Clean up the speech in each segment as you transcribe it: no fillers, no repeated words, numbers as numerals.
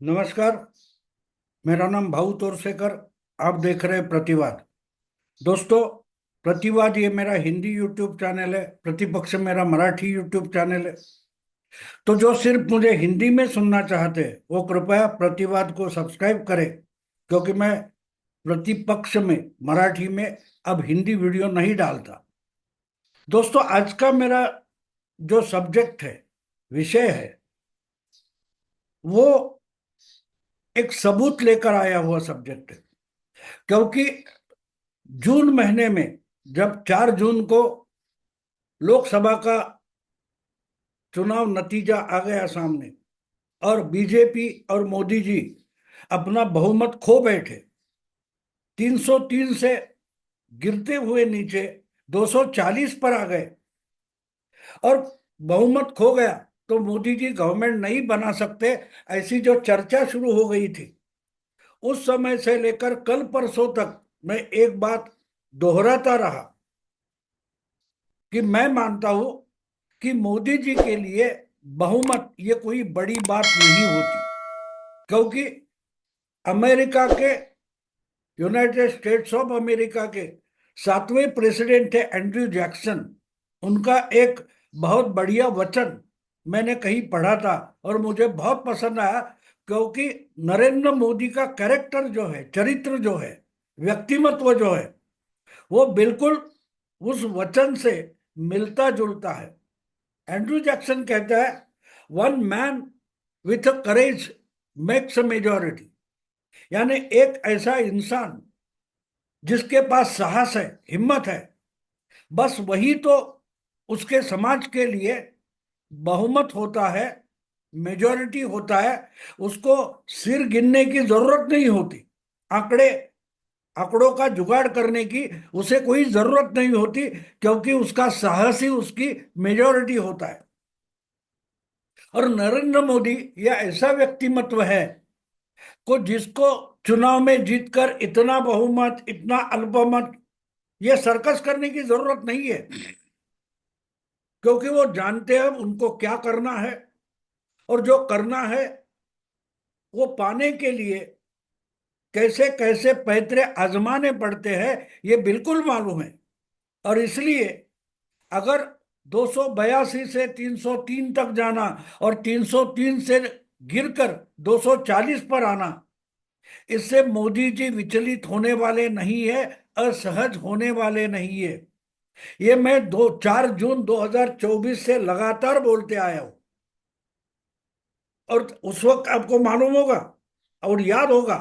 नमस्कार। मेरा नाम भाऊ तोरसेकर। आप देख रहे हैं प्रतिवाद। दोस्तों, प्रतिवाद ये मेरा हिंदी यूट्यूब चैनल है, प्रतिपक्ष मेरा मराठी यूट्यूब चैनल है। तो जो सिर्फ मुझे हिंदी में सुनना चाहते हैं वो कृपया प्रतिवाद को सब्सक्राइब करें, क्योंकि मैं प्रतिपक्ष में मराठी में अब हिंदी वीडियो नहीं डालता। दोस्तों, आज का मेरा जो सब्जेक्ट है, विषय है, वो एक सबूत लेकर आया हुआ सब्जेक्ट है। क्योंकि जून महीने में जब 4 जून को लोकसभा का चुनाव नतीजा आ गया सामने और बीजेपी और मोदी जी अपना बहुमत खो बैठे, 303 से गिरते हुए नीचे 240 पर आ गए और बहुमत खो गया, तो मोदी जी गवर्नमेंट नहीं बना सकते, ऐसी जो चर्चा शुरू हो गई थी, उस समय से लेकर कल परसों तक मैं एक बात दोहराता रहा कि मैं मानता हूं कि मोदी जी के लिए बहुमत ये कोई बड़ी बात नहीं होती। क्योंकि अमेरिका के, यूनाइटेड स्टेट्स ऑफ अमेरिका के 7वें प्रेसिडेंट थे एंड्रयू जैक्सन। उनका एक बहुत बढ़िया वचन मैंने कहीं पढ़ा था और मुझे बहुत पसंद आया। क्योंकि नरेंद्र मोदी का कैरेक्टर जो है, चरित्र जो है, व्यक्तिमत्व जो है, वो बिल्कुल उस वचन से मिलता जुलता है। एंड्रू जैक्सन कहता है, one man with a courage makes a majority. यानी एक ऐसा इंसान जिसके पास साहस है, हिम्मत है, बस वही तो उसके समाज के लिए बहुमत होता है, मेजॉरिटी होता है। उसको सिर गिनने की जरूरत नहीं होती, आंकड़े आंकड़ों का जुगाड़ करने की उसे कोई जरूरत नहीं होती, क्योंकि उसका साहस ही उसकी मेजॉरिटी होता है। और नरेंद्र मोदी यह ऐसा व्यक्तिमत्व है को जिसको चुनाव में जीतकर इतना बहुमत, इतना अल्पमत, ये सर्कस करने की जरूरत नहीं है। क्योंकि वो जानते हैं उनको क्या करना है, और जो करना है वो पाने के लिए कैसे कैसे पैतरे आजमाने पड़ते हैं, ये बिल्कुल मालूम है। और इसलिए अगर 282 से 303 तक जाना और 303 से गिरकर 240 पर आना, इससे मोदी जी विचलित होने वाले नहीं है, असहज होने वाले नहीं है। ये मैं 4 जून 2024 से लगातार बोलते आया हूं। और उस वक्त आपको मालूम होगा और याद होगा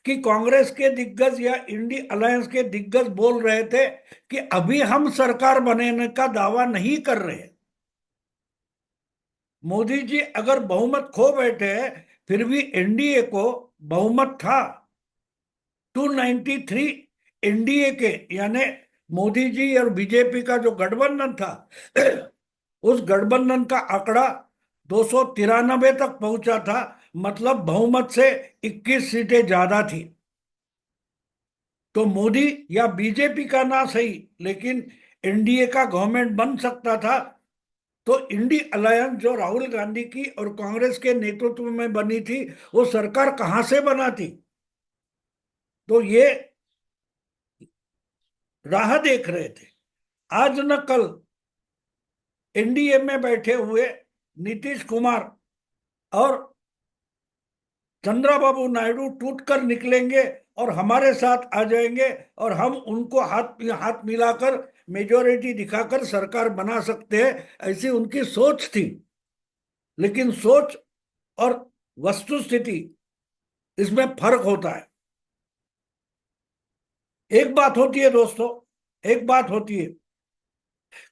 कि कांग्रेस के दिग्गज या इंडी अलायंस के दिग्गज बोल रहे थे कि अभी हम सरकार बनाने का दावा नहीं कर रहे। मोदी जी अगर बहुमत खो बैठे हैं, फिर भी एनडीए को बहुमत था। 293 एनडीए के, यानी मोदी जी और बीजेपी का जो गठबंधन था, उस गठबंधन का आंकड़ा 293 तक पहुंचा था। मतलब बहुमत से 21 सीटें ज्यादा थी। तो मोदी या बीजेपी का ना सही, लेकिन एनडीए का गवर्नमेंट बन सकता था। तो इंडी अलायंस जो राहुल गांधी की और कांग्रेस के नेतृत्व में बनी थी, वो सरकार कहां से बना थी? तो ये राह देख रहे थे। आज न कल एनडीए में बैठे हुए नीतीश कुमार और चंद्रबाबू नायडू टूटकर निकलेंगे और हमारे साथ आ जाएंगे, और हम उनको हाथ हाथ मिलाकर मेजोरिटी दिखाकर सरकार बना सकते हैं, ऐसी उनकी सोच थी। लेकिन सोच और वस्तुस्थिति, इसमें फर्क होता है। एक बात होती है दोस्तों, एक बात होती है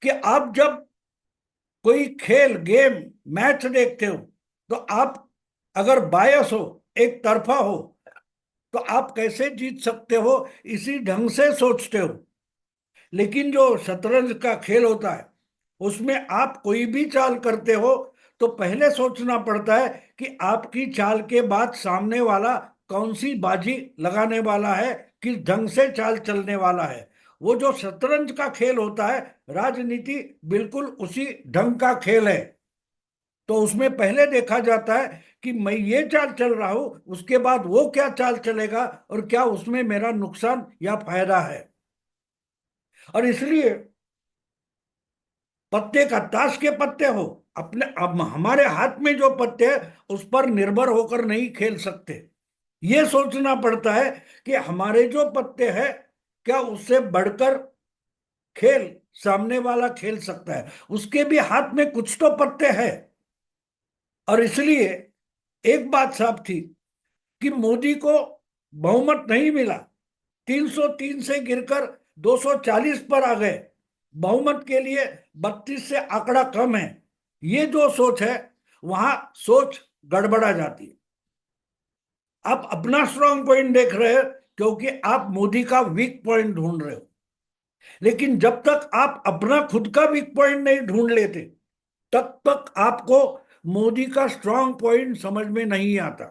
कि आप जब कोई खेल, गेम, मैच देखते हो, तो आप अगर बायस हो, एक तरफा हो, तो आप कैसे जीत सकते हो, इसी ढंग से सोचते हो। लेकिन जो शतरंज का खेल होता है, उसमें आप कोई भी चाल करते हो तो पहले सोचना पड़ता है कि आपकी चाल के बाद सामने वाला कौन सी बाजी लगाने वाला है, किस ढंग से चाल चलने वाला है। वो जो शतरंज का खेल होता है, राजनीति बिल्कुल उसी ढंग का खेल है। तो उसमें पहले देखा जाता है कि मैं ये चाल चल रहा हूं, उसके बाद वो क्या चाल चलेगा और क्या उसमें मेरा नुकसान या फायदा है। और इसलिए पत्ते का, ताश के पत्ते हो, अपने अब हमारे हाथ में जो पत्ते हैं उस पर निर्भर होकर नहीं खेल सकते। ये सोचना पड़ता है कि हमारे जो पत्ते हैं, क्या उससे बढ़कर खेल सामने वाला खेल सकता है, उसके भी हाथ में कुछ तो पत्ते हैं। और इसलिए एक बात साफ थी कि मोदी को बहुमत नहीं मिला, 303 से गिरकर 240 पर आ गए, बहुमत के लिए 32 से आंकड़ा कम है। ये जो सोच है, वहां सोच गड़बड़ा जाती है। आप अपना स्ट्रांग पॉइंट देख रहे हैं क्योंकि आप मोदी का वीक पॉइंट ढूंढ रहे हो, लेकिन जब तक आप अपना खुद का वीक पॉइंट नहीं ढूंढ लेते, तब तक आपको मोदी का स्ट्रांग पॉइंट समझ में नहीं आता।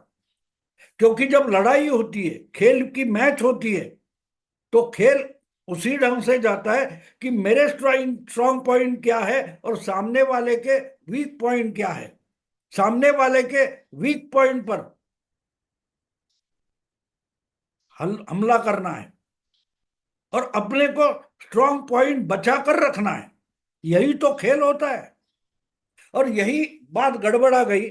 क्योंकि जब लड़ाई होती है, खेल की मैच होती है, तो खेल उसी ढंग से जाता है कि मेरे स्ट्रांग पॉइंट क्या है और सामने वाले के वीक पॉइंट क्या है। सामने वाले के वीक पॉइंट पर हमला करना है और अपने को स्ट्रांग पॉइंट बचा कर रखना है। यही तो खेल होता है। और यही बात गड़बड़ा गई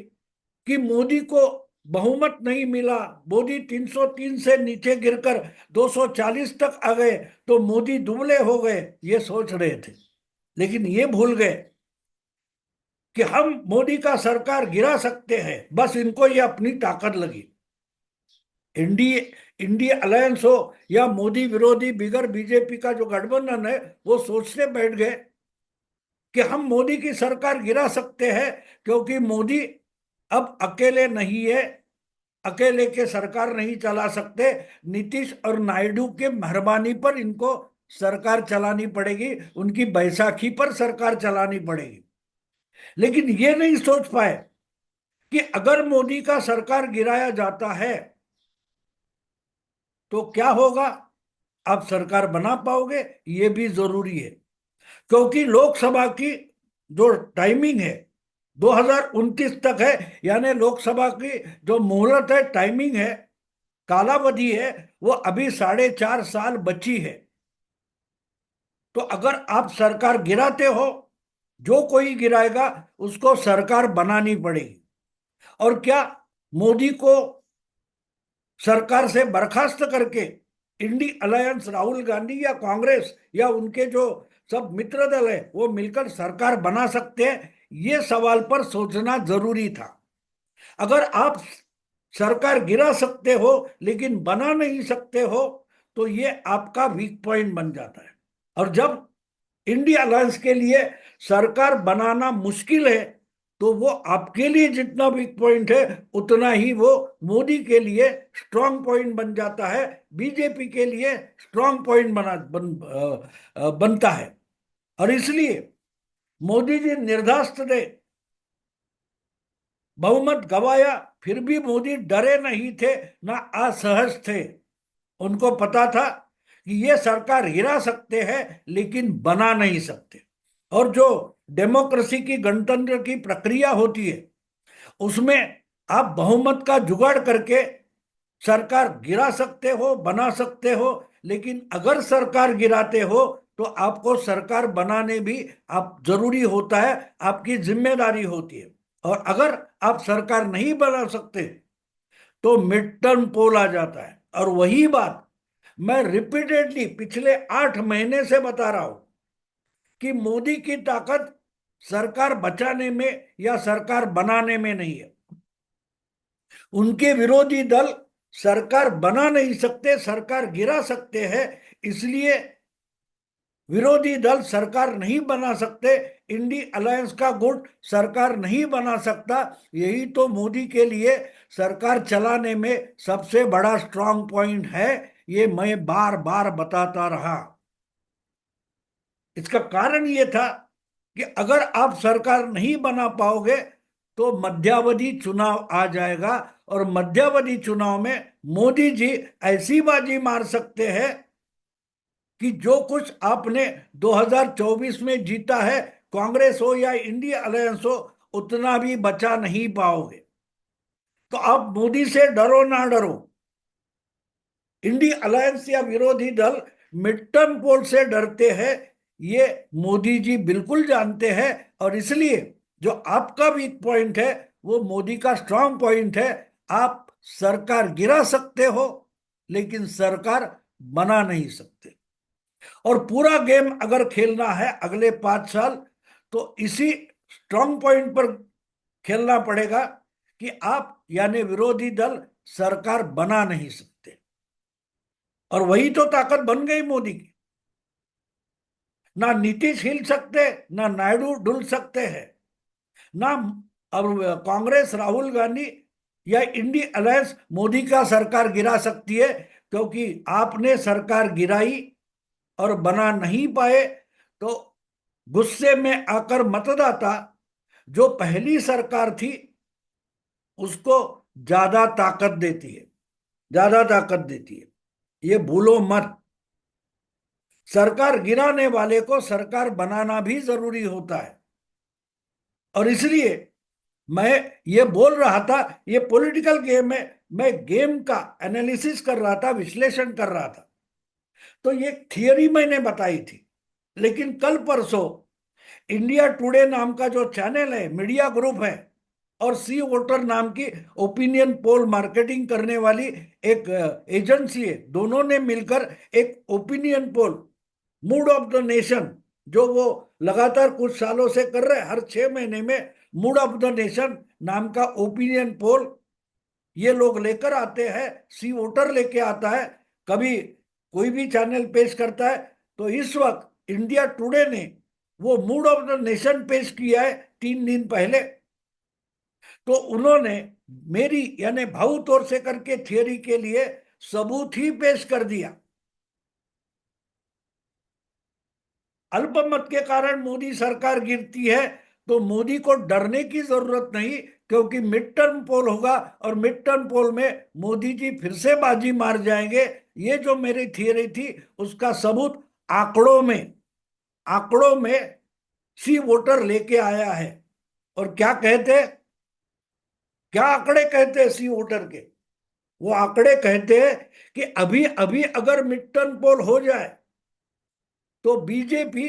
कि मोदी को बहुमत नहीं मिला, मोदी 303 से नीचे गिरकर 240 तक आ गए, तो मोदी दुबले हो गए, ये सोच रहे थे। लेकिन ये भूल गए कि हम मोदी का सरकार गिरा सकते हैं, बस इनको ये अपनी ताकत लगी। इंडी इंडिया अलायंस हो या मोदी विरोधी बिगर बीजेपी का जो गठबंधन है, वो सोचने बैठ गए कि हम मोदी की सरकार गिरा सकते हैं, क्योंकि मोदी अब अकेले नहीं है, अकेले के सरकार नहीं चला सकते। नीतीश और नायडू के मेहरबानी पर इनको सरकार चलानी पड़ेगी, उनकी बैसाखी पर सरकार चलानी पड़ेगी। लेकिन ये नहीं सोच पाए कि अगर मोदी का सरकार गिराया जाता है तो क्या होगा, आप सरकार बना पाओगे, ये भी जरूरी है। क्योंकि लोकसभा की जो टाइमिंग है 2029 तक है, यानी लोकसभा की जो मोहलत है, टाइमिंग है, कालावधि है, वो अभी 4.5 साल बची है। तो अगर आप सरकार गिराते हो, जो कोई गिराएगा उसको सरकार बनानी पड़ेगी। और क्या मोदी को सरकार से बर्खास्त करके इंडी अलायंस, राहुल गांधी या कांग्रेस या उनके जो सब मित्र दल है वो मिलकर सरकार बना सकते हैं, ये सवाल पर सोचना जरूरी था। अगर आप सरकार गिरा सकते हो लेकिन बना नहीं सकते हो, तो ये आपका वीक पॉइंट बन जाता है। और जब इंडिया अलायंस के लिए सरकार बनाना मुश्किल है, तो वो आपके लिए जितना वीक पॉइंट है उतना ही वो मोदी के लिए स्ट्रांग पॉइंट बन जाता है, बीजेपी के लिए स्ट्रांग पॉइंट बनता है। और इसलिए मोदी जी निर्धास्त थे, बहुमत गवाया, फिर भी मोदी डरे नहीं थे, ना असहज थे। उनको पता था कि ये सरकार गिरा सकते हैं लेकिन बना नहीं सकते। और जो डेमोक्रेसी की, गणतंत्र की प्रक्रिया होती है, उसमें आप बहुमत का जुगाड़ करके सरकार गिरा सकते हो, बना सकते हो। लेकिन अगर सरकार गिराते हो तो आपको सरकार बनाने भी आप जरूरी होता है, आपकी जिम्मेदारी होती है। और अगर आप सरकार नहीं बना सकते तो मिड टर्म पोल आ जाता है। और वही बात मैं रिपीटेडली पिछले 8 महीने से बता रहा हूं कि मोदी की ताकत सरकार बचाने में या सरकार बनाने में नहीं है। उनके विरोधी दल सरकार बना नहीं सकते, सरकार गिरा सकते हैं। इसलिए विरोधी दल सरकार नहीं बना सकते, इंडी अलायंस का गुट सरकार नहीं बना सकता। यही तो मोदी के लिए सरकार चलाने में सबसे बड़ा स्ट्रांग पॉइंट है। ये मैं बार बार बताता रहा। इसका कारण ये था कि अगर आप सरकार नहीं बना पाओगे तो मध्यावधि चुनाव आ जाएगा, और मध्यावधि चुनाव में मोदी जी ऐसी बाजी मार सकते हैं कि जो कुछ आपने 2024 में जीता है, कांग्रेस हो या इंडिया अलायंस हो, उतना भी बचा नहीं पाओगे। तो आप मोदी से डरो ना डरो, इंडिया अलायंस या विरोधी दल मिड टर्म पोल से डरते हैं, ये मोदी जी बिल्कुल जानते हैं। और इसलिए जो आपका वीक पॉइंट है वो मोदी का स्ट्रांग पॉइंट है। आप सरकार गिरा सकते हो लेकिन सरकार बना नहीं सकते। और पूरा गेम अगर खेलना है अगले 5 साल तो इसी स्ट्रांग पॉइंट पर खेलना पड़ेगा कि आप यानी विरोधी दल सरकार बना नहीं सकते। और वही तो ताकत बन गई मोदी की। ना नीतीश हिल सकते, ना नायडू डुल सकते हैं, ना अब कांग्रेस राहुल गांधी या इंडी अलायंस मोदी का सरकार गिरा सकती है, क्योंकि आपने सरकार गिराई और बना नहीं पाए। तो गुस्से में आकर मतदाता जो पहली सरकार थी उसको ज्यादा ताकत देती है, ज्यादा ताकत देती है, ये भूलो मत। सरकार गिराने वाले को सरकार बनाना भी जरूरी होता है। और इसलिए मैं ये बोल रहा था, ये पॉलिटिकल गेम है, मैं गेम का एनालिसिस कर रहा था, विश्लेषण कर रहा था। तो ये थियरी मैंने बताई थी। लेकिन कल परसों इंडिया टुडे नाम का जो चैनल है, मीडिया ग्रुप है, और सी वोटर नाम की ओपिनियन पोल मार्केटिंग करने वाली एक एजेंसी है, दोनों ने मिलकर एक opinion poll mood off the nation, जो वो लगातार कुछ सालों से कर रहे हैं, हर 6 महीने में मूड ऑफ द नेशन नाम का ओपिनियन पोल ये लोग लेकर आते हैं। सी वोटर लेके आता है, कभी कोई भी चैनल पेश करता है। तो इस वक्त इंडिया टुडे ने वो मूड ऑफ द नेशन पेश किया है 3 दिन पहले। तो उन्होंने मेरी यानी भाऊ तौर से करके थियरी के लिए सबूत ही पेश कर दिया। अल्पमत के कारण मोदी सरकार गिरती है तो मोदी को डरने की जरूरत नहीं, क्योंकि मिड टर्म पोल होगा और मिड टर्म पोल में मोदी जी फिर से बाजी मार जाएंगे। ये जो मेरी थियरी थी उसका सबूत आंकड़ों में सी वोटर लेके आया है। और क्या कहते, क्या आंकड़े कहते हैं सी वोटर के? वो आंकड़े कहते हैं कि अभी अभी अगर मिड टर्म पोल हो जाए तो बीजेपी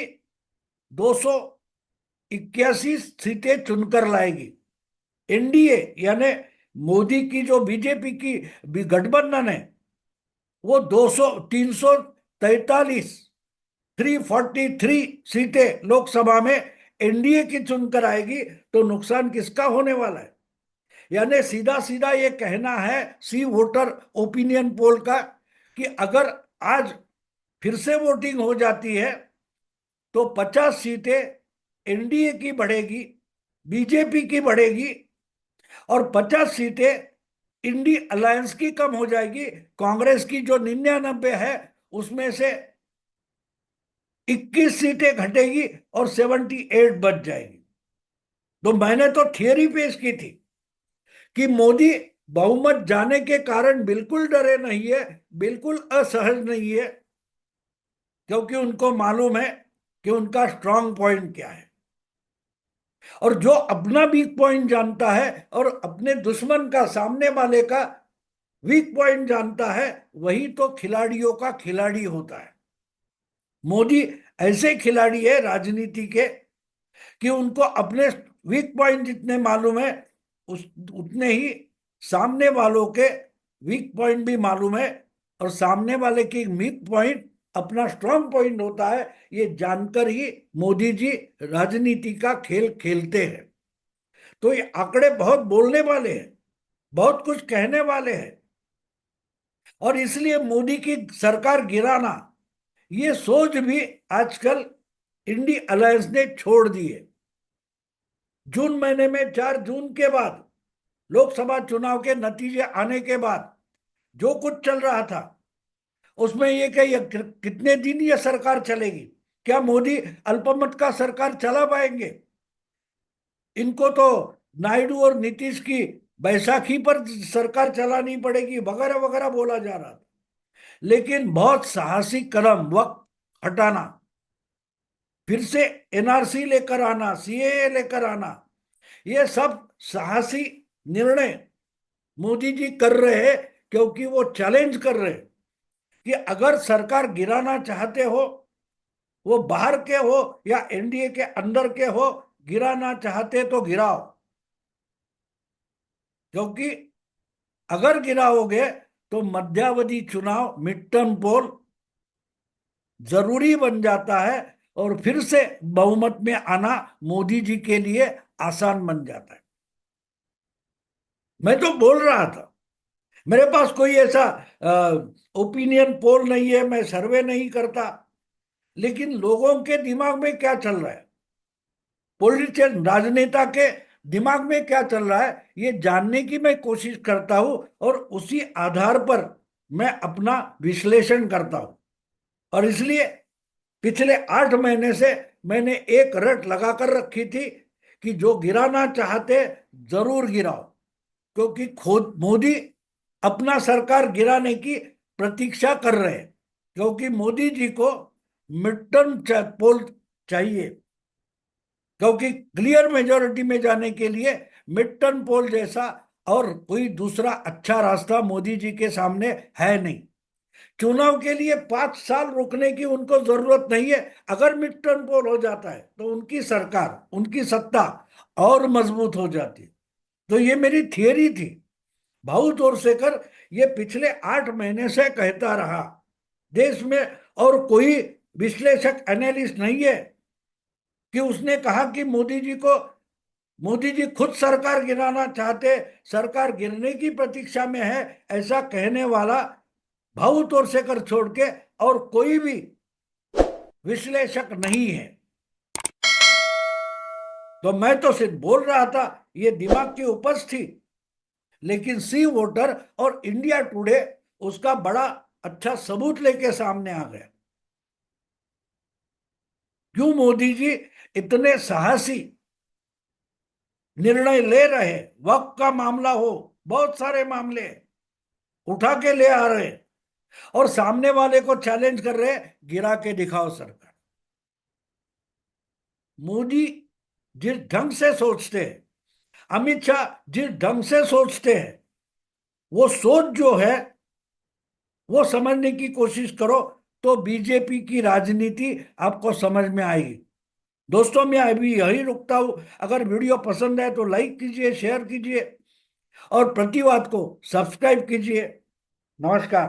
281 सीटें चुनकर लाएगी। एनडीए यानी मोदी की जो बीजेपी की गठबंधन है वो 343 343 सीटें लोकसभा में एनडीए की चुनकर आएगी। तो नुकसान किसका होने वाला है? यानी सीधा सीधा ये कहना है सी वोटर ओपिनियन पोल का कि अगर आज फिर से वोटिंग हो जाती है तो 50 सीटें एनडीए की बढ़ेगी, बीजेपी की बढ़ेगी, और 50 सीटें इंडी अलायंस की कम हो जाएगी। कांग्रेस की जो 99 है उसमें से 21 सीटें घटेगी और 78 बच जाएगी। तो मैंने तो थियरी पेश की थी कि मोदी बहुमत जाने के कारण बिल्कुल डरे नहीं है, बिल्कुल असहज नहीं है, क्योंकि उनको मालूम है कि उनका स्ट्रांग पॉइंट क्या है। और जो अपना वीक पॉइंट जानता है और अपने दुश्मन का, सामने वाले का वीक पॉइंट जानता है, वही तो खिलाड़ियों का खिलाड़ी होता है। मोदी ऐसे खिलाड़ी है राजनीति के कि उनको अपने वीक पॉइंट जितने मालूम है उस उतने ही सामने वालों के वीक पॉइंट भी मालूम है। और सामने वाले की वीक पॉइंट अपना स्ट्रांग पॉइंट होता है, ये जानकर ही मोदी जी राजनीति का खेल खेलते हैं। तो ये आंकड़े बहुत बोलने वाले हैं, बहुत कुछ कहने वाले हैं। और इसलिए मोदी की सरकार गिराना ये सोच भी आजकल इंडी अलायंस ने छोड़ दी है। जून महीने में 4 जून के बाद लोकसभा चुनाव के नतीजे आने के बाद जो कुछ चल रहा था उसमें ये कि कितने दिन ये सरकार चलेगी, क्या मोदी अल्पमत का सरकार चला पाएंगे? इनको तो नायडू और नीतीश की बैसाखी पर सरकार चलानी पड़ेगी वगैरह वगैरह बोला जा रहा था। लेकिन बहुत साहसी कदम, वक्त हटाना, फिर से एनआरसी लेकर आना, सीएए लेकर आना, ये सब साहसी निर्णय मोदी जी कर रहे हैं, क्योंकि वो चैलेंज कर रहे हैं कि अगर सरकार गिराना चाहते हो, वो बाहर के हो या एनडीए के अंदर के हो, गिराना चाहते तो गिराओ। क्योंकि अगर गिराओगे तो मध्यावधि चुनाव, मिड टर्म पोल जरूरी बन जाता है, और फिर से बहुमत में आना मोदी जी के लिए आसान बन जाता है। मैं तो बोल रहा था, मेरे पास कोई ऐसा ओपिनियन पोल नहीं है, मैं सर्वे नहीं करता, लेकिन लोगों के दिमाग में क्या चल रहा है, पॉलिटिशियन, राजनेता के दिमाग में क्या चल रहा है, ये जानने की मैं कोशिश करता हूं, और उसी आधार पर मैं अपना विश्लेषण करता हूं। और इसलिए पिछले 8 महीने से मैंने एक रट लगा कर रखी थी कि जो गिराना चाहते जरूर गिराओ, क्योंकि खुद मोदी अपना सरकार गिराने की प्रतीक्षा कर रहे हैं। क्योंकि मोदी जी को मिड टर्म पोल चाहिए, क्योंकि क्लियर मेजोरिटी में जाने के लिए मिड टर्म पोल जैसा और कोई दूसरा अच्छा रास्ता मोदी जी के सामने है नहीं। चुनाव के लिए 5 साल रुकने की उनको जरूरत नहीं है। अगर मिड टर्म पोल हो जाता है तो उनकी सरकार, उनकी सत्ता और मजबूत हो जाती। तो ये मेरी थियरी थी। भाऊ तोरसेकर ये पिछले 8 महीने से कहता रहा, देश में और कोई विश्लेषक, एनालिस्ट नहीं है कि उसने कहा कि मोदी जी खुद सरकार गिराना चाहते, सरकार गिरने की प्रतीक्षा में है, ऐसा कहने वाला भाऊ तोरसेकर छोड़ के और कोई भी विश्लेषक नहीं है। तो मैं तो सिर्फ बोल रहा था, ये दिमाग की उपज थी। लेकिन सी वोटर और इंडिया टुडे उसका बड़ा अच्छा सबूत लेके सामने आ गया। क्यों मोदी जी इतने साहसी निर्णय ले रहे, वक्त का मामला हो, बहुत सारे मामले उठा के ले आ रहे, और सामने वाले को चैलेंज कर रहे, गिरा के दिखाओ सरकार। मोदी जिस ढंग से सोचते हैं, अमित शाह जिस ढंग से सोचते हैं, वो सोच जो है वो समझने की कोशिश करो, तो बीजेपी की राजनीति आपको समझ में आएगी। दोस्तों, मैं अभी यही रुकता हूं। अगर वीडियो पसंद है तो लाइक कीजिए, शेयर कीजिए, और प्रतिवाद को सब्सक्राइब कीजिए। नमस्कार।